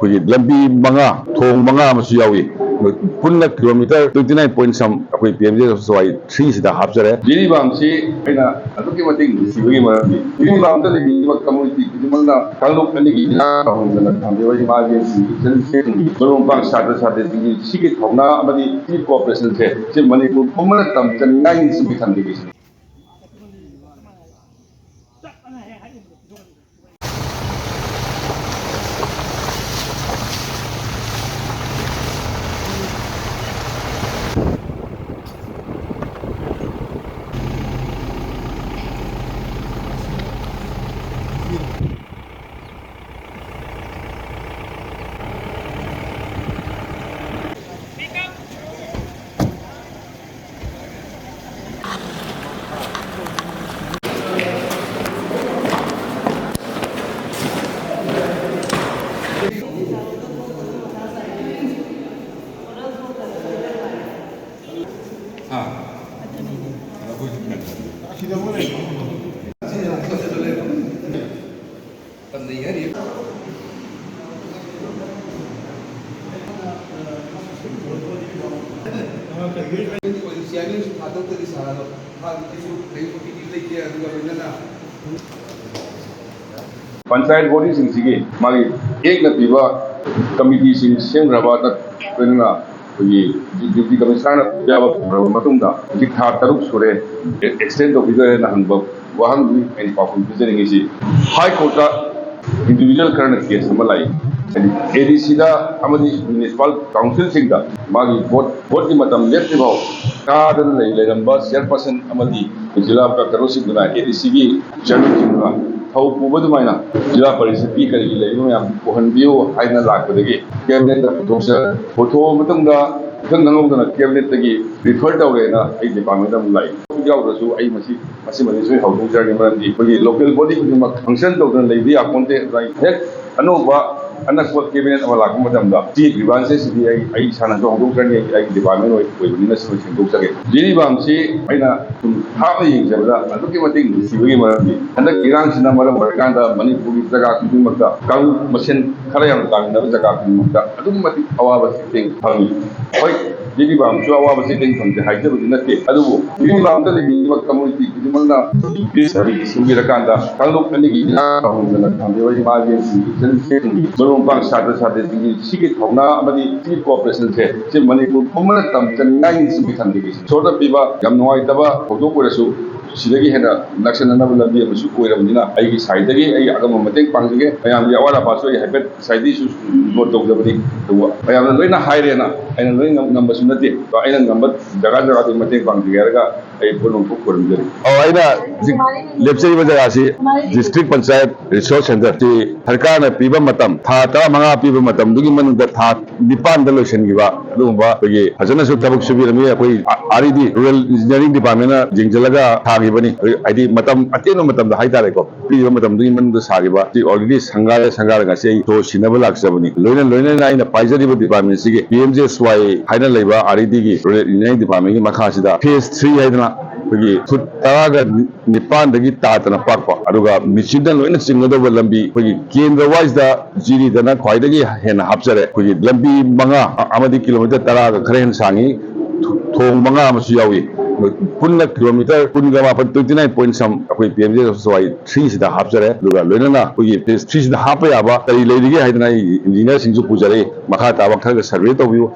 ꯑꯩꯈꯣꯏꯒꯤ ꯂꯝꯕꯤ ꯊꯣꯡ ꯑꯃꯁꯨ ꯌꯥꯎꯏ ꯄꯨꯟꯅ ꯀꯤꯂꯣꯃꯤꯇꯔ 29 ꯄꯣꯏꯟ ꯁꯝ ꯑꯩꯈꯣꯏ ꯄꯤꯑꯦꯝꯖꯦ ꯁ꯭ꯋꯥꯏ 3 ꯁꯤꯗ ꯍꯥꯞꯆꯔꯦ ꯖꯤꯔꯤꯕꯥꯝꯁꯤ ꯑꯩꯅ ꯑꯗꯨꯛꯀꯤ ꯃꯇꯤꯛ ꯅꯨꯡꯁꯤꯕꯒꯤ ꯃꯔꯝꯗꯤ ꯖꯤꯔꯤꯕꯥꯝꯗ ꯂꯩꯔꯤꯕ ꯀꯝꯃꯨꯅꯤꯇꯤ ꯈꯨꯗꯤꯡꯃꯛꯅ ꯀꯥꯡꯂꯨꯞ ꯑꯅꯤꯒꯤ ꯇꯧꯍꯟꯗꯅ ꯊꯝꯕꯤꯕ ꯏꯃꯥꯕꯦꯟꯁꯤꯡꯒꯤ ꯏꯆꯟꯁꯤꯡꯒꯤ ꯃꯔꯨꯞ ꯁꯥꯇ꯭ꯔ ꯁꯥꯇ꯭ꯔꯤꯁꯤꯡꯒꯤ ꯁꯤꯒꯤ ꯊꯧꯅꯥ ꯑꯃꯗꯤ ꯁꯤꯒꯤ ꯀꯣꯑꯣꯄꯔꯦꯁꯟꯁꯦ ꯁꯤ ꯃꯅꯤꯄꯨꯔ ꯄꯨꯝꯕꯅ ꯇꯝꯖꯅꯤꯡꯉꯥꯏꯅꯤ ꯁꯤꯒꯤ ꯊꯝꯕꯤꯔꯤꯁꯤꯅꯤ पंचायत बॉडी सिंह मागी एक नतीबा कमिटी सिंह सेमरबा तकना ड्यूटी कमिश्नर याब मतुंगा जिक था तरुक सुरे एक्सटेंड ऑफिसर ना हंब वहन भी एनी पाफुल पिजरिंग हाई कोर्ट का इंडिविजुअल करने केस हम लाई एडीसी दा अमदी म्युनिसिपल काउंसिल सिंह दा मागी वोट की मतम लेफ्टिबाव कादन लेरंबा चेयरपर्सन अमदी जिला का करो सिंह दा एडीसी की चेयरमैन सिंह दा थौ पुबदुमाइना जिला परिषद की करी लेबो मैम कोहनबियो हाइना लाकदगी कैबिनेट पुथोस फोटो मतंगा नंगौदना कैबिनेट तगी रिफर तौरेना आई डिपार्टमेंट अम लाई यावदसु आई मसी मनी हौदों जर्नी मरंदी कोई लोकल बॉडी खुदिमक फंक्शन तौदन लेबी आकोंते हेक अनोबा अनक कैबिनेट अमा लाको मतमदा ची ग्रीवांसेस दी आई साना हौदों जर्नी आई डिपार्टमेंट ओइबनिना सेंदोक सके जिरीबाम सी आइना हाप यिंजबदा अदुकी मतिंग सिबगी मरंदी हंदक इरांसिना मरम बरकांदा मणिपुर की जगह खुदिमकता कांग मसेन खरा याम तांगना जगह खुदिमकता अदुकी मतिंग अवाबा सिटिंग फंगी होय जिरीबाम सु अवाबा सिटिंग फंगते हाइजबदी नते अदुबो जिरीबाम दा लेबीबा कम्युनिटी खुदिमकना पीस हरि सिंगिरकांदा कांगलुक अनिगी तहंदना थांबेबा इमारजेंसी इचनसिंगी मरुमपां साथ्र साथ्रिसिंगी सिगी थौना अमदी सिगी कोऑपरेशन से सि मणिपुर पुम्मना तमचनिंगाई सिगी थांबेबी सोदा पीबा याम नुवाइतबा हौदों कोरसु सिदगी हेना नक्सननब लंबी अमसु कोइरबनिना आइगी साइडगी आई अगम मतेंग पांगगे मयाम या वारा पासो हाइबेट साइडी सु नोट तौजबदी तो मयाम लोइना हाइरेना आइना लोइ नंबसु नते तो आइना नंबर जगह जगह दे मतेंग पांगगे आई बोलों को कोरमजरी आइना लेप्चरी जगह से डिस्ट्रिक्ट पंचायत रिसोर्स सेंटर की सरकार ने पीबा मतम था 15 पीबा मतम दुगी मनुंग था 9 दा लोइसनगिबा अदुबा कोई फजनसु तबक सुबिरमी कोई आरईडी रूरल इंजीनियरिंग डिपार्टमेंट जिंगजलगा थागिबनी आइदी मतम अतेनो मतम दा हाइतारेको पीबा मतम दुगी मनुंग सागिबा ऑलरेडी संगार गसे तो सिनब लाक्सबनी लोइना आइना पाइजरिबा डिपार्टमेंट सिगे पीएमजे स्वाई हाइना लेबा आरईडी की रूरल इंजीनियरिंग डिपार्टमेंट की मखासिदा फेज 3 हाइदना कोई फुट 19 दगी तातना पाकपा अदुगा मिचिनदा लोइना चिंगदब लंबी कोई केंद्र वाइज दा जिरी दना ख्वाइदगी हेना हापचरे कोई लंबी अमदी किलोमीटर 10 का खरेन सांगी थोंग अमसु यावी पुन्ना किलोमीटर 29 पॉइंट सम अखोई पीएमजे सवाई 3 सिदा हापचरे अदुगा लोइना कोई फेज 3 सिदा हाप याबा तरी लेदिगे हाइदना इंजीनियर सिंगसु पुजरे मखा ताबा खरगा सर्वे तौबियो